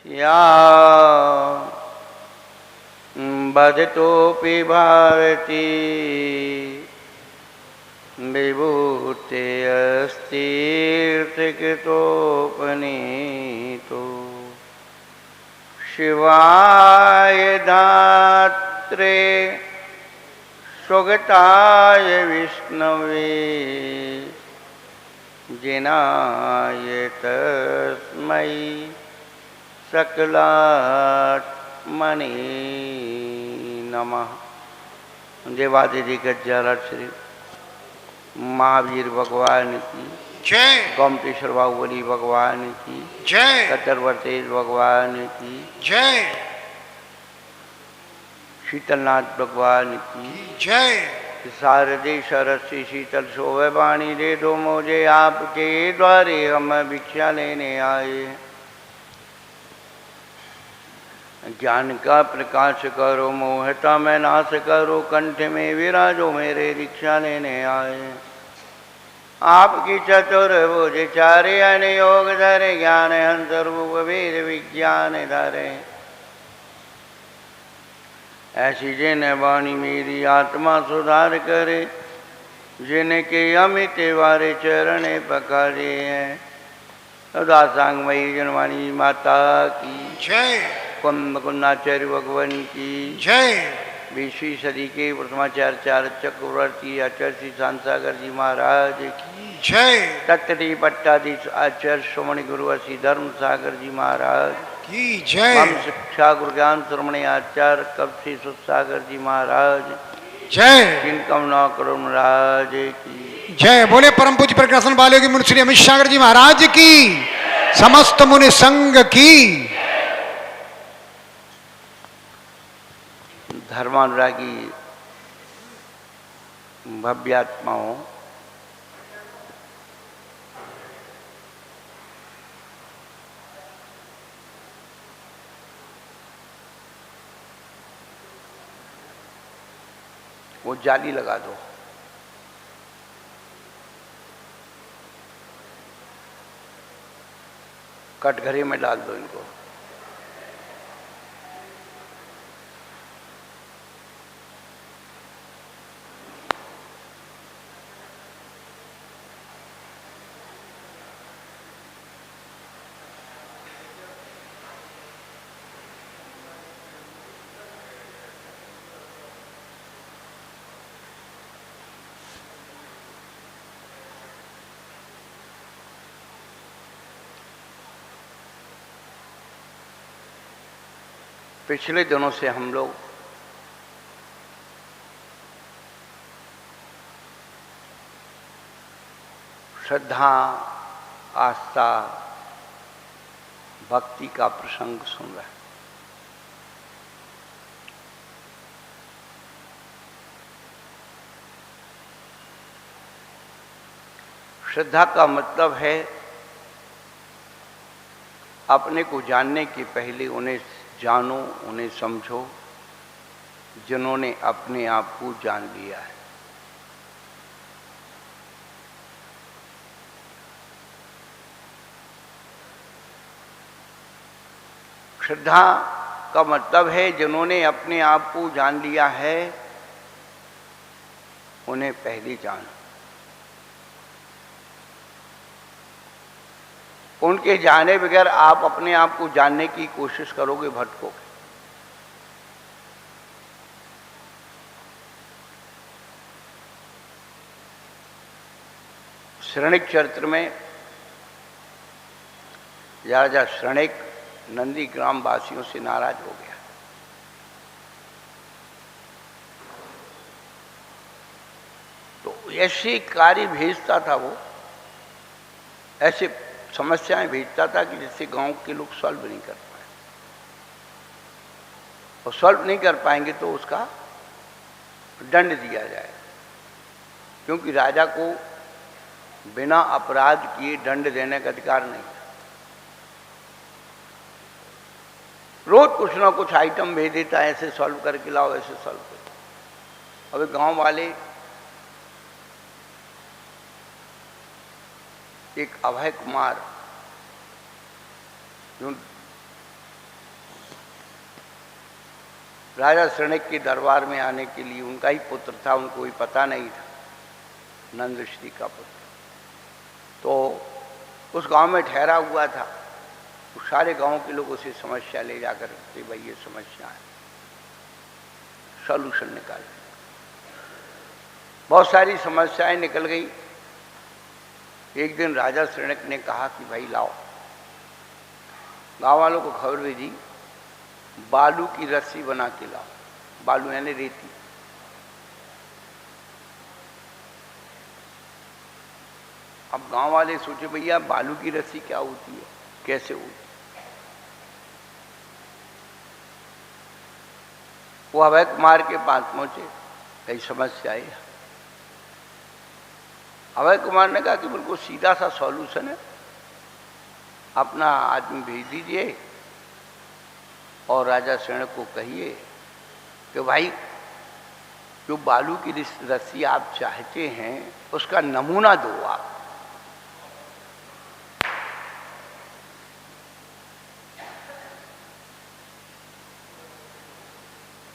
या बधतोऽपि भारती विभूतेऽस्तीर्थकृतोपनीतो शिवाय धात्रे स्वगताय विष्णवे जिनाय तस्मै सकलात्मने नमः। देवादिदिग्गज श्री महावीर भगवान की जय। गोमतेश्वर बाहुबली भगवान की जय। कट्टरवर्तेज भगवान की जय। शीतलनाथ भगवान की जय। शारदे सरस्वती शीतल शोभे वाणी दे दो मुझे आपके द्वारे हम भिक्षा लेने आए। ज्ञान का प्रकाश करो मोहता में नाश करो कंठ में विराजो मेरे दीक्षा लेने आए। आपकी चतुर्भुज चारे अनयोग धरे ज्ञान हंस रूप वेद विज्ञान धरे। ऐसी जिन वाणी मेरी आत्मा सुधार करे जिनके अमित वारे चरण पकारे हैं। दासांगमयी जनवाणी माता की जय। कुंभ कुंदाचार्य भगवान की जय। 20वीं सदी के प्रथमाचार्य चक्रवर्ती आचार्य श्री शांतागर जी महाराज की जय। तत्ती पट्टाधीश आचार्य श्रोमणी गुरु श्री धर्म सागर जी महाराज की जय। हम शिक्षा गुरु ज्ञान श्रोमणी आचार्य कब श्री सुसागर जी महाराज जय। जिनकम नौ करोड़ महाराज की जय। बोले परम पूज्य प्रकाशन वाले की मुनि श्री अमित सागर जी महाराज की, समस्त मुनि संघ की। धर्मानुरागी भव्यात्माओं, वो जाली लगा दो। कटघरे में डाल दो इनको। पिछले दिनों से हम लोग श्रद्धा, आस्था, भक्ति का प्रसंग सुन रहे हैं। श्रद्धा का मतलब है अपने को जानने के पहले उन्हें जानो, उन्हें समझो जिन्होंने अपने आप को जान लिया है। श्रद्धा का मतलब है जिन्होंने अपने आप को जान लिया है उन्हें पहले जानो। उनके जाने बगैर आप अपने आप को जानने की कोशिश करोगे, भटकोगे। शरणिक चरित्र में राजा शरणिक नंदी ग्राम वासियों से नाराज हो गया। तो ऐसे कार्य भेजता था वो, ऐसे समस्याएं भेजता था कि जिससे गांव के लोग सॉल्व नहीं कर पाए। और सॉल्व नहीं कर पाएंगे तो उसका दंड दिया जाए, क्योंकि राजा को बिना अपराध किए दंड देने का अधिकार नहीं है। रोज कुछ ना कुछ आइटम भेज देता है, ऐसे सॉल्व करके लाओ, ऐसे सॉल्व करो। अब गांव वाले एक अभय कुमार जो राजा शृणिक के दरबार में आने के लिए, उनका ही पुत्र था, उनको ही पता नहीं था, नंद ऋषि का पुत्र। तो उस गांव में ठहरा हुआ था, तो सारे गांव के लोग उसे समस्या ले जाकर के, भाई ये समस्या है, सॉल्यूशन निकाल। बहुत सारी समस्याएं निकल गई। एक दिन राजा शृणिक ने कहा कि भाई लाओ, गांव वालों को खबर भेजी, बालू की रस्सी बना के लाओ। बालू यानी रेती। अब गांव वाले सोचे भैया बालू की रस्सी क्या होती है, कैसे होती। वो अभय कुमार के पास पहुंचे, कई समस्या है। अभय कुमार ने कहा कि बिल्कुल सीधा सा सॉल्यूशन है, अपना आदमी भेज दीजिए और राजा शृणिक को कहिए कि भाई जो बालू की रस्सी आप चाहते हैं उसका नमूना दो आप।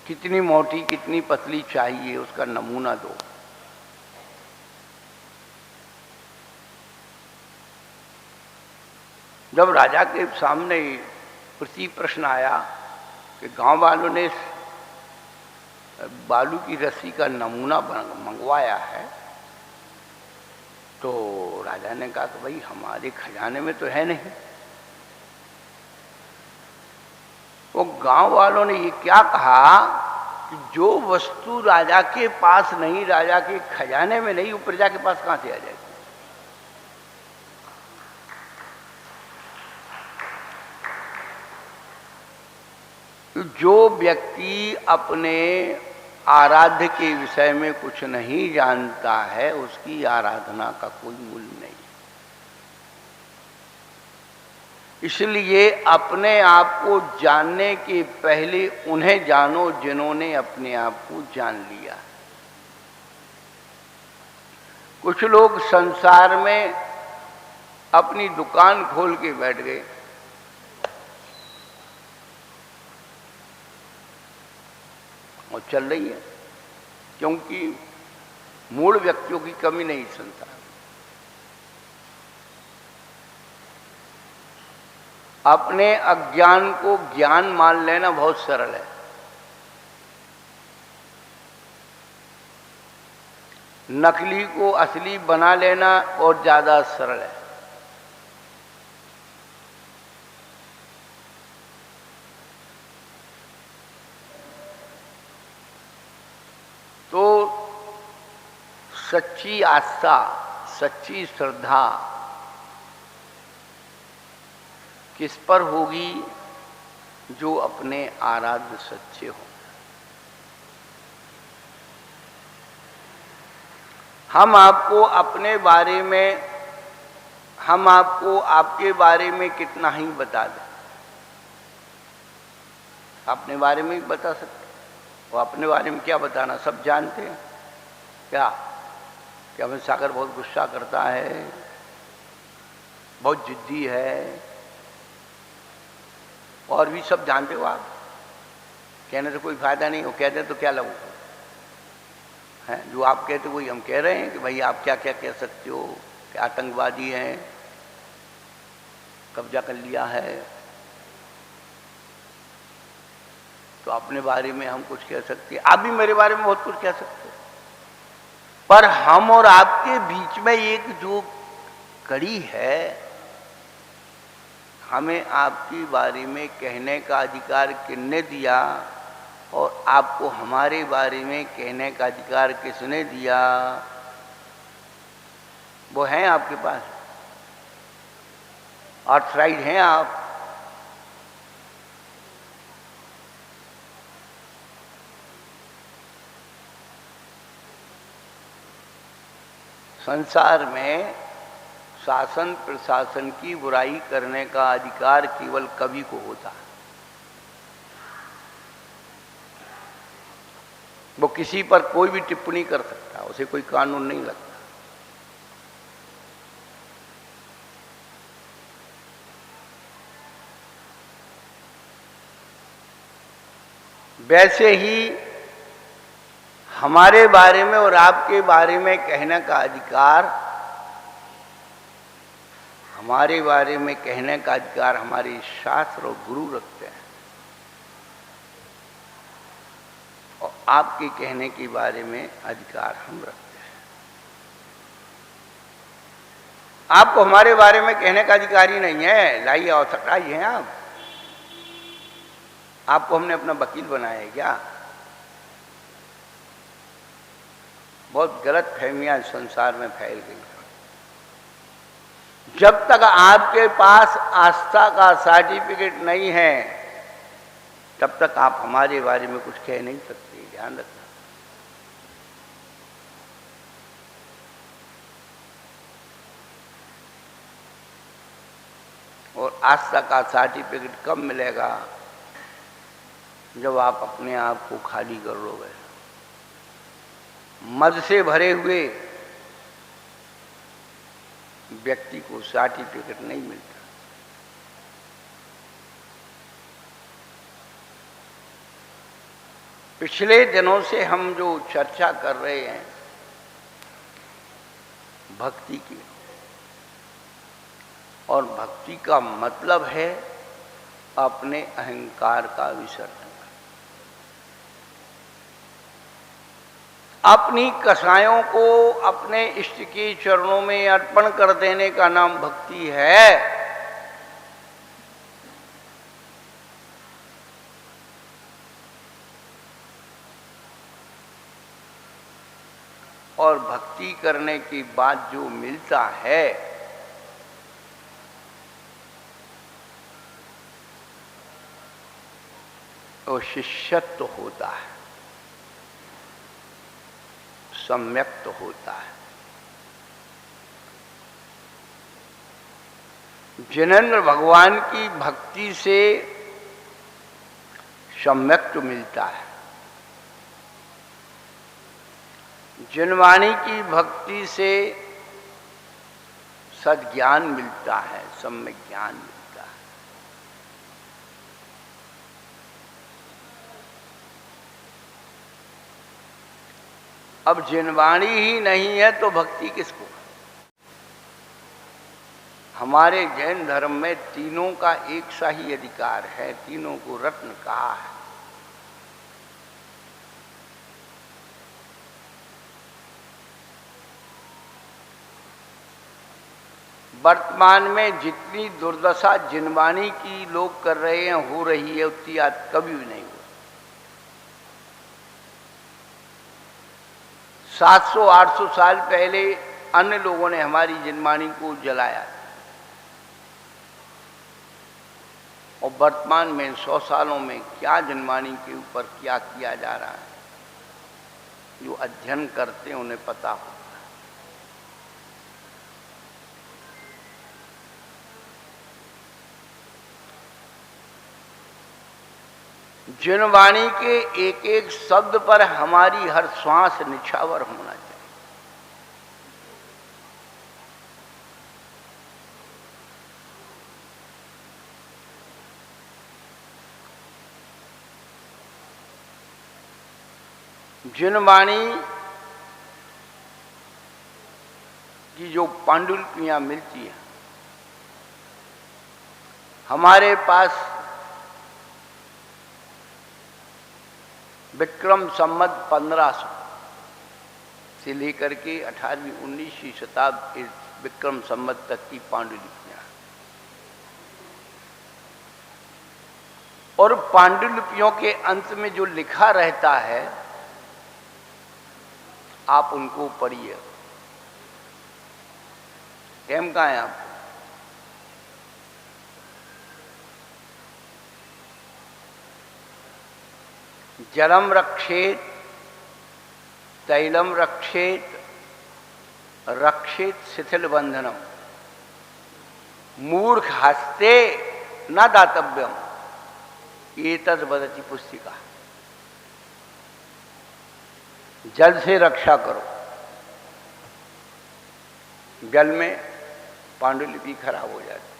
कितनी मोटी कितनी पतली चाहिए उसका नमूना दो। जब राजा के सामने प्रति प्रश्न आया कि गांव वालों ने बालू की रस्सी का नमूना मंगवाया है, तो राजा ने कहा कि भाई हमारे खजाने में तो है नहीं। वो गांव वालों ने ये क्या कहा कि जो वस्तु राजा के पास नहीं, राजा के खजाने में नहीं, वो प्रजा के पास कहां से आ जाएगी। जो व्यक्ति अपने आराध्य के विषय में कुछ नहीं जानता है, उसकी आराधना का कोई मूल्य नहीं। इसलिए अपने आप को जानने के पहले उन्हें जानो जिन्होंने अपने आप को जान लिया। कुछ लोग संसार में अपनी दुकान खोल के बैठ गए, और चल रही है, क्योंकि मूल व्यक्तियों की कमी नहीं संसार। अपने अज्ञान को ज्ञान मान लेना बहुत सरल है। नकली को असली बना लेना और ज्यादा सरल है। तो सच्ची आस्था, सच्ची श्रद्धा किस पर होगी? जो अपने आराध्य सच्चे हो। हम आपको अपने बारे में, हम आपको आपके बारे में कितना ही बता दें, अपने बारे में भी बता सकते। वो अपने बारे में क्या बताना, सब जानते हैं। क्या कि हमें सागर बहुत गुस्सा करता है, बहुत जिद्दी है, और भी सब जानते हो आप। कहने से कोई फायदा नहीं, वो कह दे तो क्या लगू है। जो आप कहते वही हम कह रहे हैं कि भाई आप क्या क्या कह सकते हो कि आतंकवादी हैं, कब्जा कर लिया है। तो अपने बारे में हम कुछ कह सकते हैं, आप भी मेरे बारे में बहुत कुछ कह सकते हो, पर हम और आपके बीच में एक जो कड़ी है, हमें आपके बारे में कहने का अधिकार किसने दिया और आपको हमारे बारे में कहने का अधिकार किसने दिया? वो हैं आपके पास, ऑथराइज हैं आप। संसार में शासन प्रशासन की बुराई करने का अधिकार केवल कवि को होता है। वो किसी पर कोई भी टिप्पणी कर सकता है, उसे कोई कानून नहीं लगता। वैसे ही हमारे बारे में और आपके बारे में कहने का अधिकार, हमारे बारे में कहने का अधिकार हमारे शास्त्र और गुरु रखते हैं, और आपके कहने के बारे में अधिकार हम रखते हैं। आपको हमारे बारे में कहने का अधिकार ही नहीं है, लाइए औसटाई हैं आप। आपको हमने अपना वकील बनाया है क्या? बहुत गलत फहमियां संसार में फैल गई। जब तक आपके पास आस्था का सर्टिफिकेट नहीं है तब तक आप हमारे बारे में कुछ कह नहीं सकते, ध्यान रखना। और आस्था का सर्टिफिकेट कब मिलेगा? जब आप अपने आप को खाली कर लोगे। मद से भरे हुए व्यक्ति को सर्टिफिकेट नहीं मिलता। पिछले दिनों से हम जो चर्चा कर रहे हैं भक्ति की, और भक्ति का मतलब है अपने अहंकार का विसर्जन, अपनी कसायों को अपने इष्ट के चरणों में अर्पण कर देने का नाम भक्ति है। और भक्ति करने के बाद जो मिलता है वो शिष्यत्व होता है, सम्यक्त होता है। जिनेंद्र भगवान की भक्ति से सम्यक्त मिलता है, जिनवाणी की भक्ति से सद्ज्ञान मिलता है, सम्यक ज्ञान मिलता है। अब जिनवाणी ही नहीं है तो भक्ति किसको? हमारे जैन धर्म में तीनों का एक सा ही अधिकार है, तीनों को रत्न कहा है। वर्तमान में जितनी दुर्दशा जिनवाणी की लोग कर रहे हैं, हो रही है, उतनी आज कभी भी नहीं हुई। 700-800 साल पहले अन्य लोगों ने हमारी जिनवाणी को जलाया, और वर्तमान में 100 सालों में क्या जिनवाणी के ऊपर क्या किया जा रहा है, जो अध्ययन करते हैं उन्हें पता हो। जिनवाणी के एक एक शब्द पर हमारी हर श्वास निछावर होना चाहिए। जिनवाणी की जो पांडुलिपियां मिलती हैं हमारे पास, विक्रम संवत 1500 से लेकर के 18वीं 19वीं शताब्दी विक्रम संवत तक की पांडुलिपियां, और पांडुलिपियों के अंत में जो लिखा रहता है आप उनको पढ़िए। टाइम कहाँ है आपको? जलम रक्षेत, तैलम रक्षेत, रक्षेत शिथिल बंधनम, मूर्ख हस्ते न दातव्यम, एतद् वदति पुस्तिका। जल से रक्षा करो। जल में पांडुलिपि खराब हो जाती,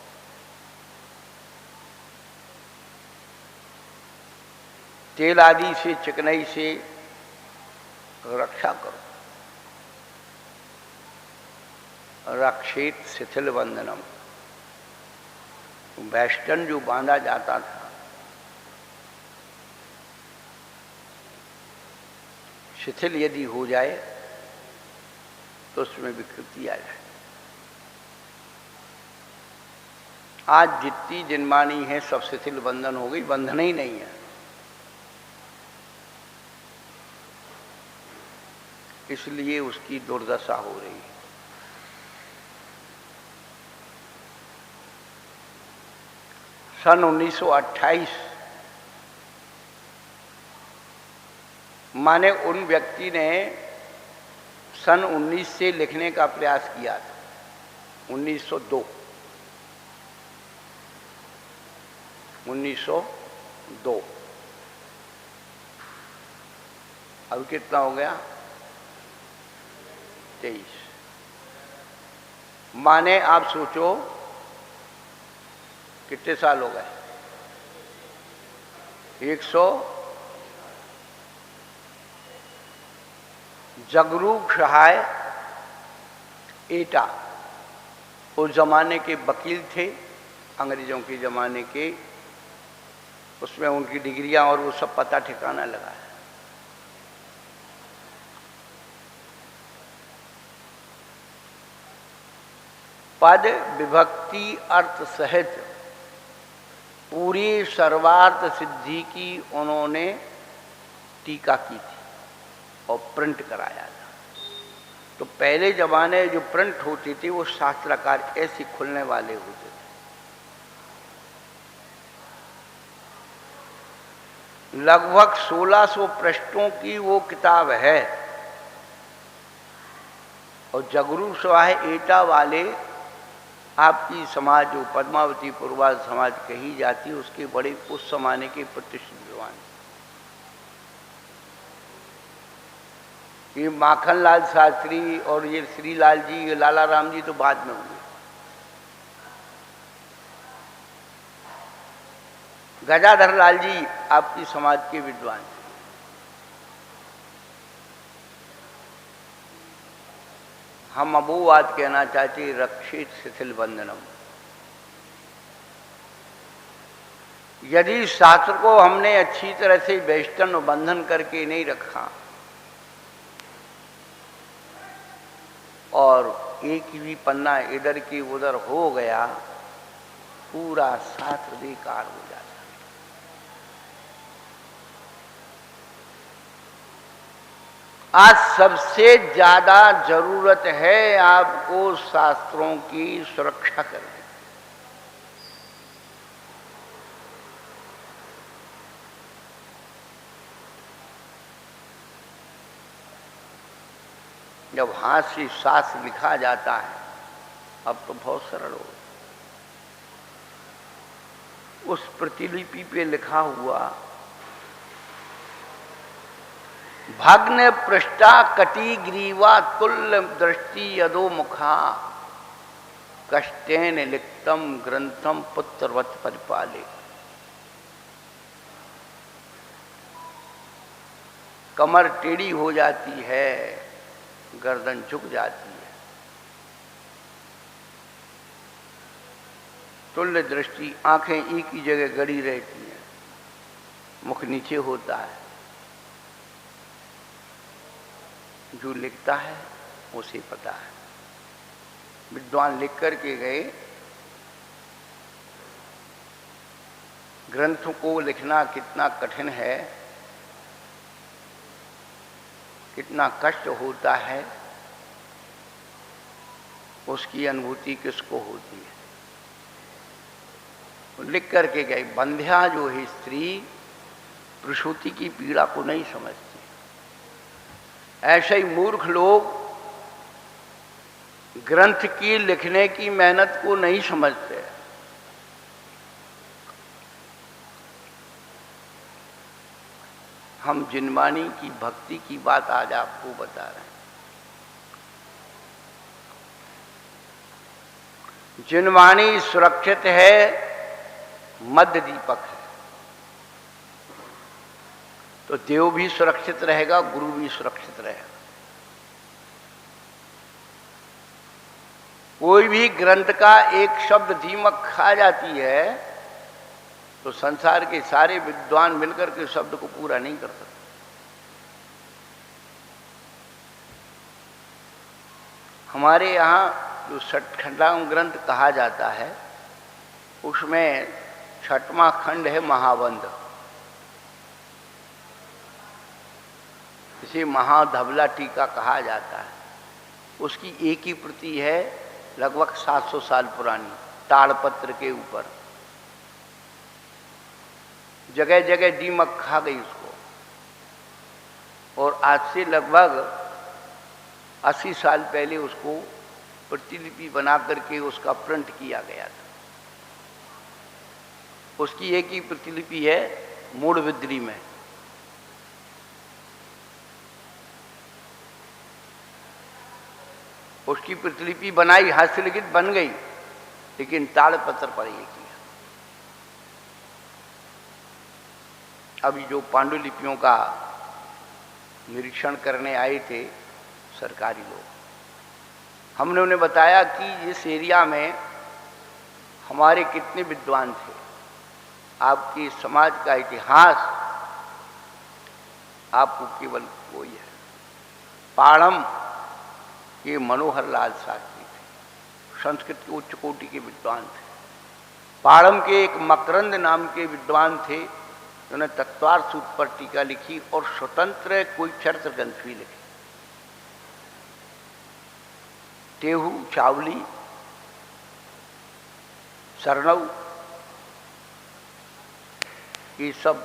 तेल आदि से, चिकनाई से रक्षा करो। रक्षेत शिथिल बंधनम, वेस्टर्न जो बांधा जाता था, शिथिल यदि हो जाए तो उसमें विकृति आ जाए। आज जितनी जिनमानी है सब शिथिल बंधन हो गई, बंधन ही नहीं है। इसलिए उसकी दुर्दशा हो रही है। सन 1928 माने उन व्यक्ति ने सन 19 से लिखने का प्रयास किया था, 1902 अब कितना हो गया, 23। माने आप सोचो कितने साल हो गए, 100। जगरूप सहाय एटा उस जमाने के वकील थे, अंग्रेजों के जमाने के, उसमें उनकी डिग्रियां और वो सब पता ठिकाना लगा है। पद विभक्ति अर्थ सहित पूरी सर्वार्थ सिद्धि की उन्होंने टीका की थी और प्रिंट कराया था। तो पहले जमाने जो प्रिंट होती थी वो शास्त्राकार ऐसे खुलने वाले होते थे। लगभग 1600 पृष्ठों की वो किताब है और जगरू सहाय एटा वाले आपकी समाज जो पद्मावती पूर्वाल समाज कही जाती है उसके बड़े उस जमाने के प्रतिष्ठित विद्वान। ये माखनलाल शास्त्री और ये श्रीलाल जी, ये लाला राम जी तो बाद में हुए। गजाधर लाल जी आपकी समाज के विद्वान। हम अब वो बात कहना चाहते, रक्षित शिथिल बंधनम। यदि शास्त्र को हमने अच्छी तरह से वेष्टन बंधन करके नहीं रखा और एक भी पन्ना इधर की उधर हो गया, पूरा शास्त्र बेकार हो जाता। आज सबसे ज्यादा जरूरत है आपको शास्त्रों की सुरक्षा करने। जब हाथ से शास्त्र लिखा जाता है, अब तो बहुत सरल हो, उस प्रतिलिपि पे लिखा हुआ भग्न पृष्ठा कटी ग्रीवा तुल्य दृष्टि यदो मुखा कष्टेन लिखतम ग्रंथम पुत्रवत परिपाले। कमर टेढ़ी हो जाती है, गर्दन झुक जाती है, तुल्य दृष्टि, आंखें एक ही जगह गड़ी रहती हैं, मुख नीचे होता है। जो लिखता है उसे पता है। विद्वान लिख करके गए, ग्रंथों को लिखना कितना कठिन है, कितना कष्ट होता है, उसकी अनुभूति किसको होती है। लिख करके गए। बंध्या जो है स्त्री, प्रसूति की पीड़ा को नहीं समझती। ऐसे ही मूर्ख लोग ग्रंथ की लिखने की मेहनत को नहीं समझते। हम जिनवाणी की भक्ति की बात आज आपको बता रहे हैं। जिनवाणी सुरक्षित है, मध्य दीपक है। तो देव भी सुरक्षित रहेगा, गुरु भी सुरक्षित रहेगा। कोई भी ग्रंथ का एक शब्द दीमक खा जाती है तो संसार के सारे विद्वान मिलकर के शब्द को पूरा नहीं कर सकते। हमारे यहाँ जो छठवां ग्रंथ कहा जाता है उसमें छठवां खंड है महावंद। इसे महाधवला टीका कहा जाता है। उसकी एक ही प्रति है लगभग 700 साल पुरानी, ताड़पत्र के ऊपर। जगह जगह दीमक खा गई उसको, और आज से लगभग 80 साल पहले उसको प्रतिलिपि बना करके उसका प्रिंट किया गया था। उसकी एक ही प्रतिलिपि है मूढ़विद्री में। उसकी प्रतिलिपि बनाई, हस्तलिखित बन गई, लेकिन ताड़पत्र पर ये किया। अभी जो पांडुलिपियों का निरीक्षण करने आए थे सरकारी लोग, हमने उन्हें बताया कि इस एरिया में हमारे कितने विद्वान थे, आपके समाज का इतिहास आपको केवल कोई है। पाड़म के मनोहर लाल शास्त्री थे, संस्कृत के उच्च कोटि के विद्वान थे। पाड़म के एक मकरंद नाम के विद्वान थे, उन्होंने तत्वार सूत्र पर टीका लिखी और स्वतंत्र कोई चरित्र ग्रंथ भी लिखे। टेहू, चावली, सरनऊ, ये सब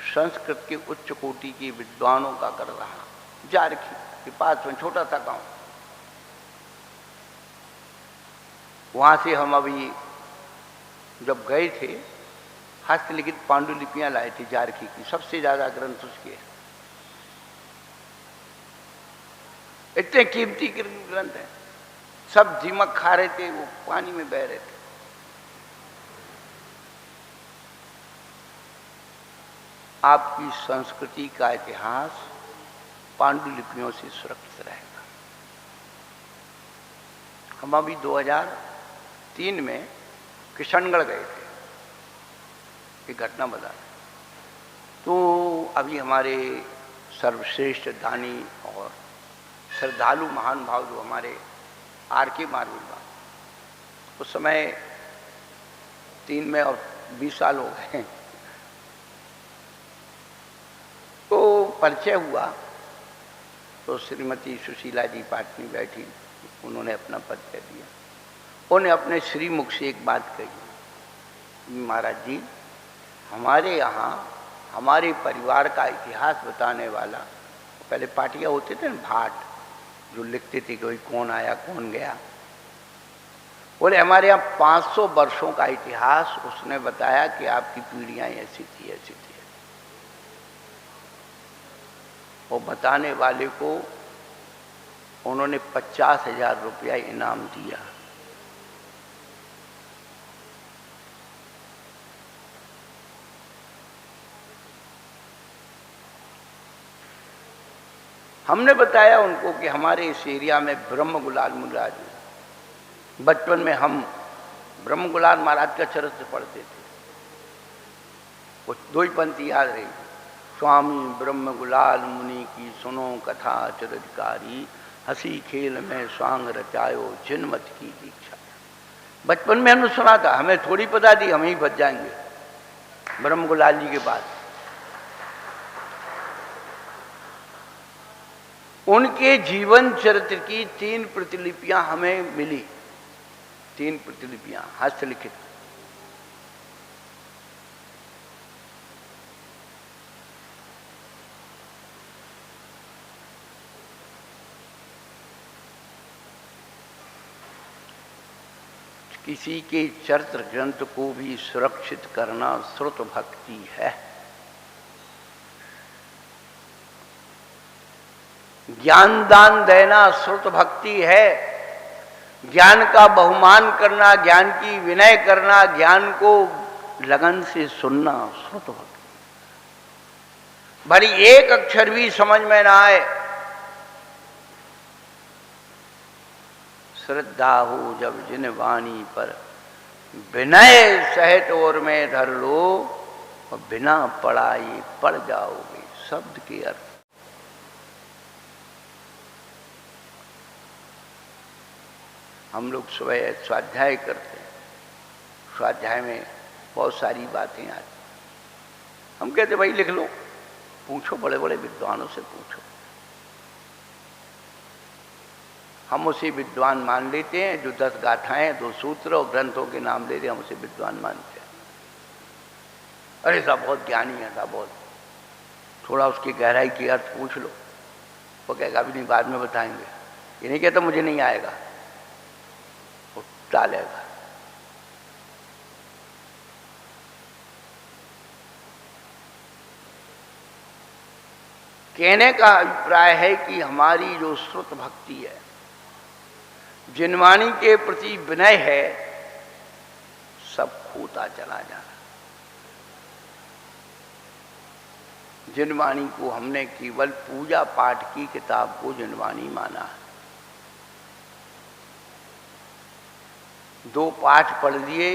संस्कृत के उच्च कोटि के विद्वानों का कर रहा। जारखी के पास में छोटा सा गांव, वहां से हम अभी जब गए थे हस्तलिखित पांडुलिपियां लाए थे जारखी की, सबसे ज्यादा ग्रंथ उसके। इतने कीमती ग्रंथ हैं, सब दीमक खा रहे थे, वो पानी में बह रहे थे। आपकी संस्कृति का इतिहास पांडुलिपियों से सुरक्षित रहेगा। हम अभी 2003 में किशनगढ़ गए थे, एक घटना बता। तो अभी हमारे सर्वश्रेष्ठ दानी और श्रद्धालु महान भाव जो हमारे R.K. मारविल बाबा, उस समय 3 में और 20 साल हो गए, तो परिचय हुआ। तो श्रीमती सुशीला जी पाटनी बैठी, उन्होंने अपना परिचय दिया। उन्हें अपने श्रीमुख से एक बात कही, महाराज जी हमारे यहाँ हमारे परिवार का इतिहास बताने वाला, पहले पार्टियाँ होते थे ना भाट, जो लिखते थे कोई कौन आया कौन गया, बोले हमारे यहाँ 500 वर्षों का इतिहास उसने बताया कि आपकी पीढ़ियाँ ऐसी थी ऐसी थी। वो बताने वाले को उन्होंने 50,000 रुपया इनाम दिया। हमने बताया उनको कि हमारे इस एरिया में ब्रह्म गुलाल महाराज, बचपन में हम ब्रह्म गुलाल महाराज का चरित्र पढ़ते थे, वो 2 ही पंक्ति याद रही, स्वामी ब्रह्म गुलाल मुनि की सुनो कथा चरितकारी, हंसी खेल में स्वांग रचायो जिनमत की दीक्षा। बचपन में हमने सुना था, हमें थोड़ी पता थी हम ही बच जाएंगे ब्रह्म गुलाल जी के बाद। उनके जीवन चरित्र की 3 प्रतिलिपियां हमें मिली, 3 प्रतिलिपियां हस्तलिखित। किसी के चरित्र ग्रंथ को भी सुरक्षित करना श्रुत भक्ति है। ज्ञान दान देना श्रुत भक्ति है। ज्ञान का बहुमान करना, ज्ञान की विनय करना, ज्ञान को लगन से सुनना श्रुत भक्ति। भरी एक अक्षर भी समझ में ना आए, श्रद्धा हो जब जिन वाणी पर, विनय सहित और में धर लो, और बिना पढ़ाई पढ़ जाओगे। शब्द के अर्थ। हम लोग सुबह स्वाध्याय करते हैं, स्वाध्याय में बहुत सारी बातें आती, हम कहते भाई लिख लो, पूछो बड़े बड़े विद्वानों से पूछो। हम उसे विद्वान मान लेते हैं जो 10 गाथाएं, 2 सूत्र और ग्रंथों के नाम लेते हैं, हम उसे विद्वान मानते हैं। अरे साहब बहुत ज्ञानी है, साहब बहुत, थोड़ा उसकी गहराई की अर्थ पूछ लो। वो कहेगा अभी नहीं, बाद में बताएंगे। ये नहीं कहता मुझे नहीं आएगा, वो टालेगा। कहने का अभिप्राय है कि हमारी जो श्रुत भक्ति है, जिनवाणी के प्रति विनय है, सब खोता चला जा रहा। जिनवाणी को हमने केवल पूजा पाठ की किताब को जिनवाणी माना है। 2 पाठ पढ़ लिए,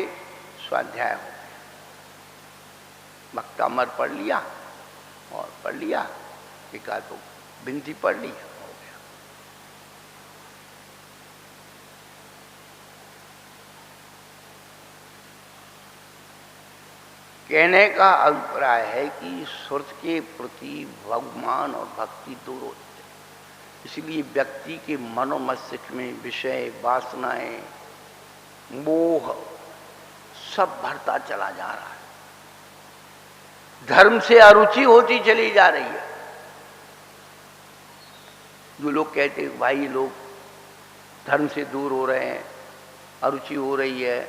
स्वाध्याय हो गया। भक्तामर पढ़ लिया और पढ़ लिया, एक आध तो बिनती पढ़ ली, हो गया। कहने का अभिप्राय है कि श्रुत के प्रति भगवान और भक्ति दोनों होते हैं। इसलिए व्यक्ति के मनोमस्तिष्क में विषय, वासनाएं, मोह सब बढ़ता चला जा रहा है। धर्म से अरुचि होती चली जा रही है। जो लोग कहते हैं भाई लोग धर्म से दूर हो रहे हैं, अरुचि हो रही है,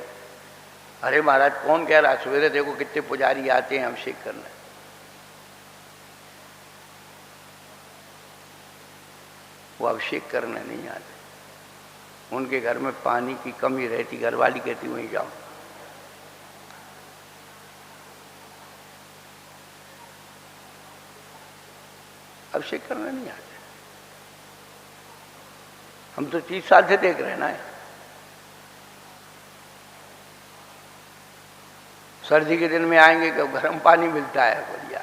अरे महाराज कौन कह रहा है? सवेरे देखो कितने पुजारी आते हैं अभिषेक करने। वो अभिषेक करने नहीं आते, उनके घर में पानी की कमी रहती, घरवाली कहती वहीं जाओ। अभिषेक करने नहीं आते। हम तो 30 साल से देख रहे हैं ना। सर्दी के दिन में आएंगे तो गर्म पानी मिलता है बढ़िया।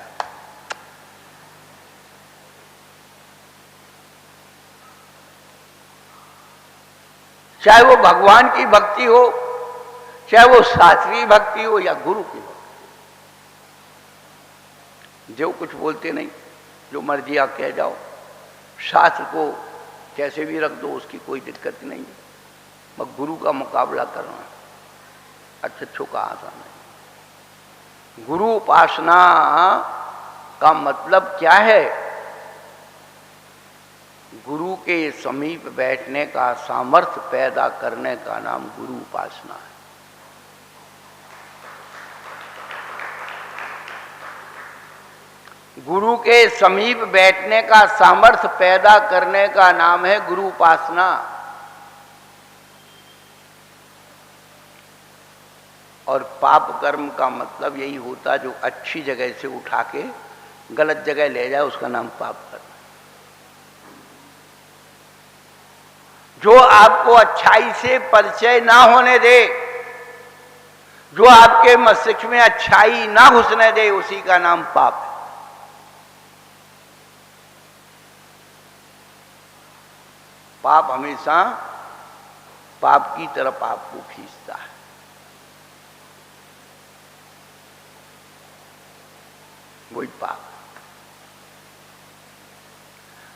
चाहे वो भगवान की भक्ति हो, चाहे वो शास्त्रीय भक्ति हो या गुरु की भक्ति, जो कुछ बोलते नहीं, जो मर्जी आप कह जाओ, शास्त्र को कैसे भी रख दो, उसकी कोई दिक्कत नहीं है। बस गुरु का मुकाबला करना अच्छो का आसान है। गुरु उपासना का मतलब क्या है? गुरु के समीप बैठने का सामर्थ्य पैदा करने का नाम गुरु उपासना है। गुरु के समीप बैठने का सामर्थ्य पैदा करने का नाम है गुरु उपासना। और पाप कर्म का मतलब यही होता, जो अच्छी जगह से उठा के गलत जगह ले जाए, उसका नाम पाप कर्म। जो आपको अच्छाई से परिचय ना होने दे, जो आपके मस्तिष्क में अच्छाई ना घुसने दे, उसी का नाम पाप है। पाप हमेशा पाप की तरफ आपको खींचता है। वही पाप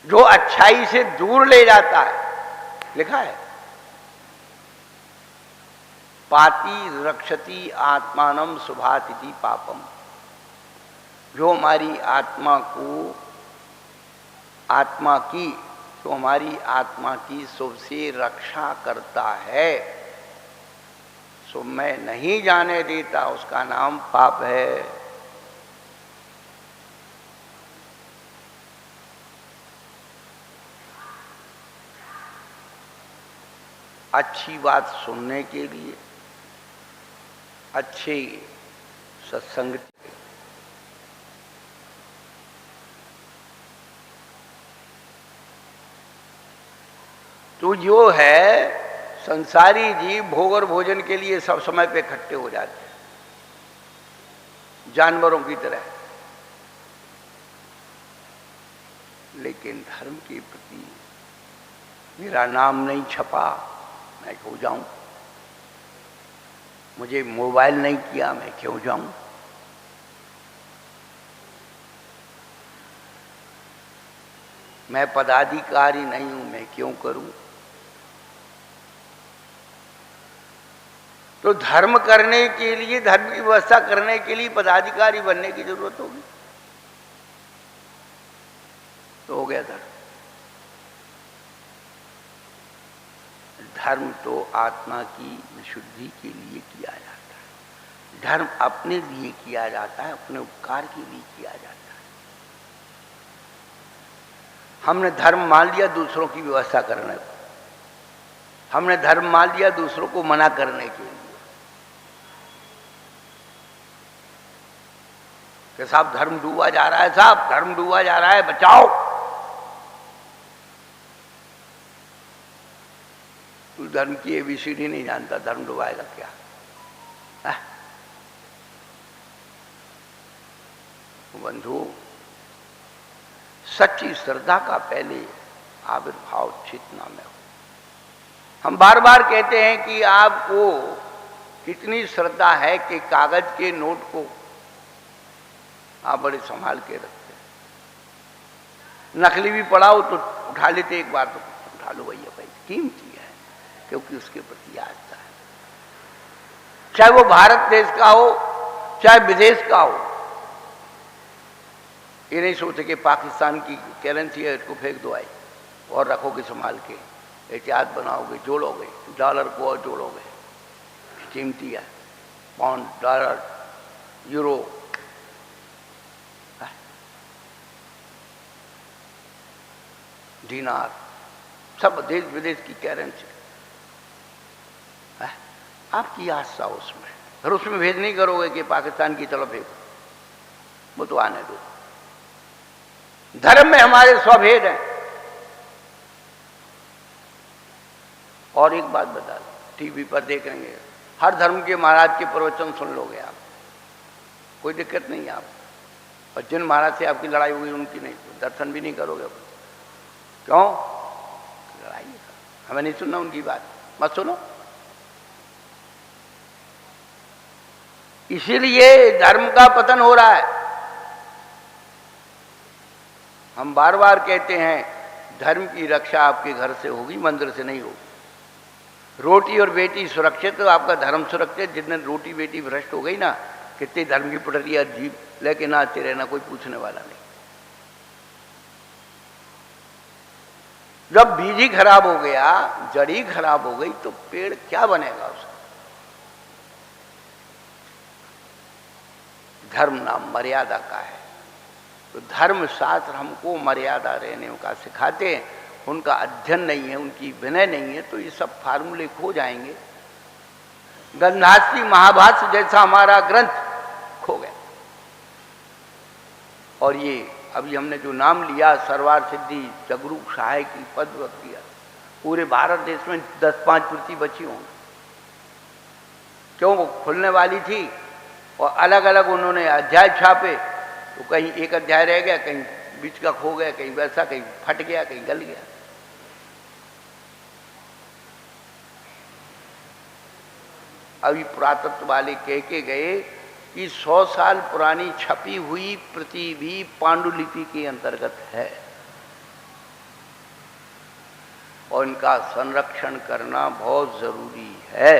जो अच्छाई से दूर ले जाता है। लिखा है, पाति रक्षति आत्मानम शुभातिथि पापम। जो हमारी आत्मा को, जो हमारी आत्मा की शुभ से रक्षा करता है, शुभ में नहीं जाने देता, उसका नाम पाप है। अच्छी बात सुनने के लिए, अच्छे सत्संग, तो जो है संसारी जीव भोग और भोजन के लिए सब समय पे इकट्ठे हो जाते हैं, जानवरों की तरह। लेकिन धर्म के प्रति मेरा नाम नहीं छपा, मैं क्यों जाऊं? मुझे मोबाइल नहीं किया, मैं क्यों जाऊं? मैं पदाधिकारी नहीं हूं, मैं क्यों करूं? तो धर्म करने के लिए, धर्म की व्यवस्था करने के लिए पदाधिकारी बनने की जरूरत होगी। तो हो गया धर्म। धर्म तो आत्मा की विशुद्धि के लिए किया जाता है। धर्म अपने लिए किया जाता है, अपने उपकार के लिए किया जाता है। हमने धर्म मान लिया दूसरों की व्यवस्था करने को, हमने धर्म मान लिया दूसरों को मना करने के लिए कि साहब धर्म डूबा जा रहा है, साहब धर्म डूबा जा रहा है, बचाओ। तू धर्म की एबीसीडी नहीं जानता, धर्म डुबाएगा क्या? बंधु, सच्ची श्रद्धा का पहले आविर्भाव चेतना में हो। हम बार बार कहते हैं कि आपको कितनी श्रद्धा है कि कागज के नोट को आप बड़े संभाल के रखते हैं। नकली भी पड़ा हो तो उठा लेते, एक बार तो उठा लो भैया, भाई कीमती है, क्योंकि उसके प्रति आस्था है। चाहे वो भारत देश का हो, चाहे विदेश का हो। ये नहीं सोचे कि पाकिस्तान की करेंसी है, इसको फेंक दो आई और रखोगे संभाल के, एहतियात बनाओगे, जोड़ोगे, डॉलर को और जोड़ोगे। कीमती है, पाउंड, डॉलर, यूरो, दीनार, सब देश विदेश की करेंसी। आपकी आस्था उसमें, फिर उसमें भेद नहीं करोगे कि पाकिस्तान की तरफ भेजो, वो तो आने दो। धर्म में हमारे स्वभेद हैं। और एक बात बता दो, टीवी पर देख लेंगे, हर धर्म के महाराज के प्रवचन सुन लोगे आप, कोई दिक्कत नहीं है आप। और जिन महाराज से आपकी लड़ाई हुई उनकी नहीं, दर्शन भी नहीं करोगे। क्यों? लड़ाई है, हमें नहीं सुनना उनकी बात, मत सुनो। इसीलिए धर्म का पतन हो रहा है। हम बार बार कहते हैं धर्म की रक्षा आपके घर से होगी, मंदिर से नहीं होगी। रोटी और बेटी सुरक्षित तो आपका धर्म सुरक्षित। जितने रोटी बेटी भ्रष्ट हो गई ना, कितनी धर्म की पटरिया जीव लेके नाचते रहना, कोई पूछने वाला नहीं। जब बीज ही खराब हो गया, जड़ी खराब हो गई, तो पेड़ क्या बनेगा उसका? धर्म नाम मर्यादा का है। तो धर्म शास्त्र हमको मर्यादा रहने का सिखाते हैं, उनका अध्ययन नहीं है, उनकी विनय नहीं है, तो ये सब फार्मूले खो जाएंगे। गंधास्ती महाभाष्य जैसा हमारा ग्रंथ खो गया। और ये अभी हमने जो नाम लिया सरवार सिद्धि जगरूप सहाय की पद दिया, पूरे भारत देश में 10-5 प्रति बची होंगी। क्यों? वो खुलने वाली थी और अलग अलग उन्होंने अध्याय छापे, तो कहीं एक अध्याय रह गया, कहीं बीच का खो गया, कहीं वैसा, कहीं फट गया, कहीं गल गया। अभी पुरातत्व वाले कह के गए कि 100 साल पुरानी छपी हुई प्रति भी पांडुलिपि के अंतर्गत है और इनका संरक्षण करना बहुत जरूरी है।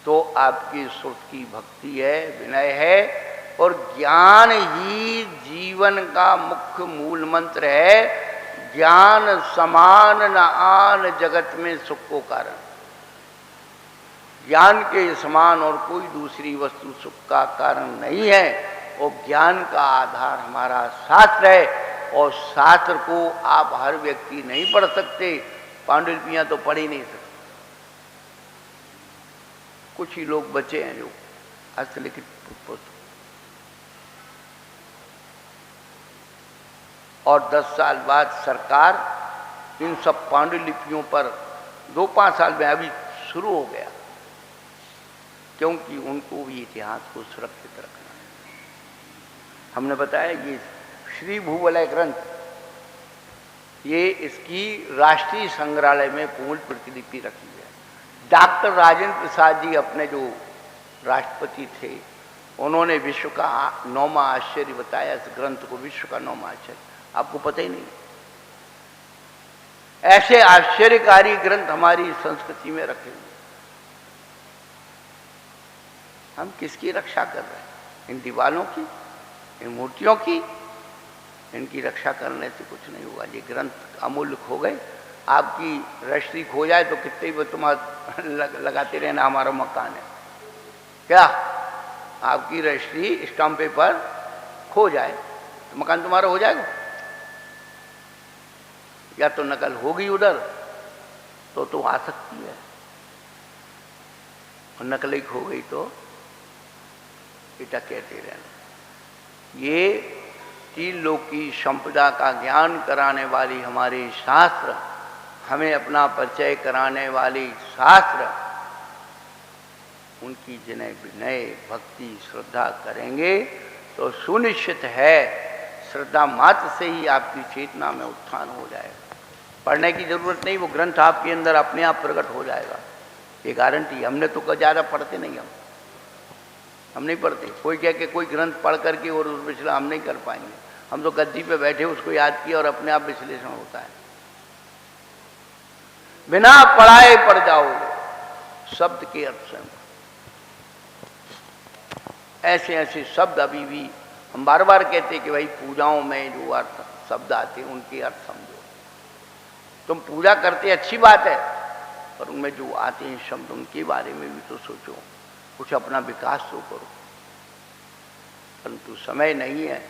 तो आपकी सुख की भक्ति है, विनय है, और ज्ञान ही जीवन का मुख्य मूल मंत्र है। ज्ञान समान न आन जगत में सुख को कारण। ज्ञान के समान और कोई दूसरी वस्तु सुख का कारण नहीं है। और ज्ञान का आधार हमारा शास्त्र है, और शास्त्र को आप हर व्यक्ति नहीं पढ़ सकते। पांडुलिपियां तो पढ़ ही नहीं सकते। कुछ ही लोग बचे हैं जो हस्तलिखित पुस्तक, और 10 साल बाद सरकार इन सब पांडुलिपियों पर 2-5 साल में अभी शुरू हो गया, क्योंकि उनको भी इतिहास को सुरक्षित रखना है। हमने बताया ये श्री भूवलय ग्रंथ, ये इसकी राष्ट्रीय संग्रहालय में पूर्ण प्रतिलिपि रखी है। डॉक्टर राजेंद्र प्रसाद जी अपने जो राष्ट्रपति थे, उन्होंने विश्व का 9वां आश्चर्य बताया इस ग्रंथ को, विश्व का 9वां आश्चर्य। आपको पता ही नहीं, ऐसे आश्चर्यकारी ग्रंथ हमारी संस्कृति में रखे हुए। हम किसकी रक्षा कर रहे हैं? इन दीवालों की, इन मूर्तियों की? इनकी रक्षा करने से कुछ नहीं होगा। ये ग्रंथ अमूल्य खो गए। आपकी रजिस्ट्री खो जाए तो कितने भी तुम्हारा लगाते रहना, हमारा मकान है क्या? आपकी रजिस्ट्री स्टाम्प पेपर खो जाए तो मकान तुम्हारा हो जाएगा? या तो नकल होगी उधर तो आ सकती है, और नकल ही खो गई तो बेटा कहते रहना। ये तीन लोक की संपदा का ज्ञान कराने वाली हमारे शास्त्र, हमें अपना परिचय कराने वाली शास्त्र, उनकी जिन्हें विनय भक्ति श्रद्धा करेंगे तो सुनिश्चित है श्रद्धा मात्र से ही आपकी चेतना में उत्थान हो जाएगा। पढ़ने की जरूरत नहीं, वो ग्रंथ आपके अंदर अपने आप प्रकट हो जाएगा, ये गारंटी। हमने तो ज़्यादा पढ़ते नहीं, हम नहीं पढ़ते। कोई कह के कोई ग्रंथ पढ़ करके और उस विश्लेषण हम नहीं कर पाएंगे। हम तो गद्दी पे बैठे उसको याद किया और अपने आप विश्लेषण होता है। बिना पढ़ाए पढ़ जाओगे शब्द के अर्थ से। ऐसे ऐसे शब्द अभी भी हम बार बार कहते कि भाई पूजाओं में जो अर्थ शब्द आते हैं उनके अर्थ समझो। तुम पूजा करते अच्छी बात है, पर उनमें जो आते हैं शब्द उनके बारे में भी तो सोचो, कुछ अपना विकास तो करो। परंतु समय नहीं है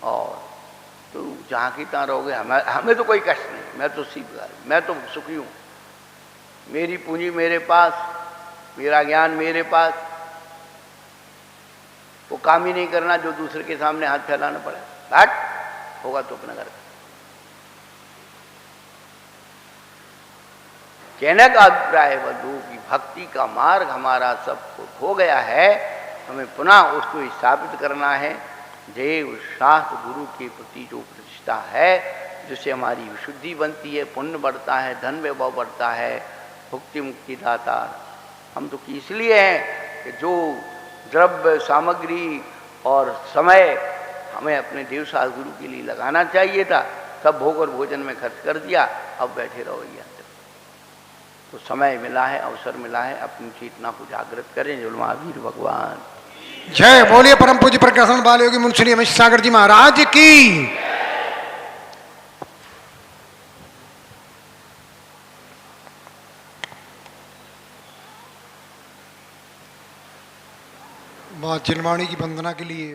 और तो जहाँ की तहाँ रहोगे। हमें तो कोई कष्ट नहीं, मैं तो मैं तो सुखी हूँ। मेरी पूंजी मेरे पास, मेरा ज्ञान मेरे पास, वो काम ही नहीं करना जो दूसरे के सामने हाथ फैलाना पड़े। हट होगा तो अपना घर। कहने का अभिप्राय वधु की भक्ति का मार्ग हमारा सब खो गया है, हमें पुनः उसको स्थापित करना है। देव शास्त्र गुरु के प्रति जो प्रतिष्ठा है, जिससे हमारी विशुद्धि बनती है, पुण्य बढ़ता है, धन वैभव बढ़ता है, भुक्ति मुक्ति दाता हम तो इसलिए हैं कि जो द्रव्य सामग्री और समय हमें अपने देव शास्त्र गुरु के लिए लगाना चाहिए था, सब भोग और भोजन में खर्च कर दिया। अब बैठे रहो यहाँ तो समय मिला है, अवसर मिला है, अपनी चेतना को जागृत करें। जो महावीर भगवान जय बोलिए। परम पूज्य प्रकाशन बाल योगी मुंशी अमित सागर जी महाराज की। मां चिन्मयाणी की वंदना के लिए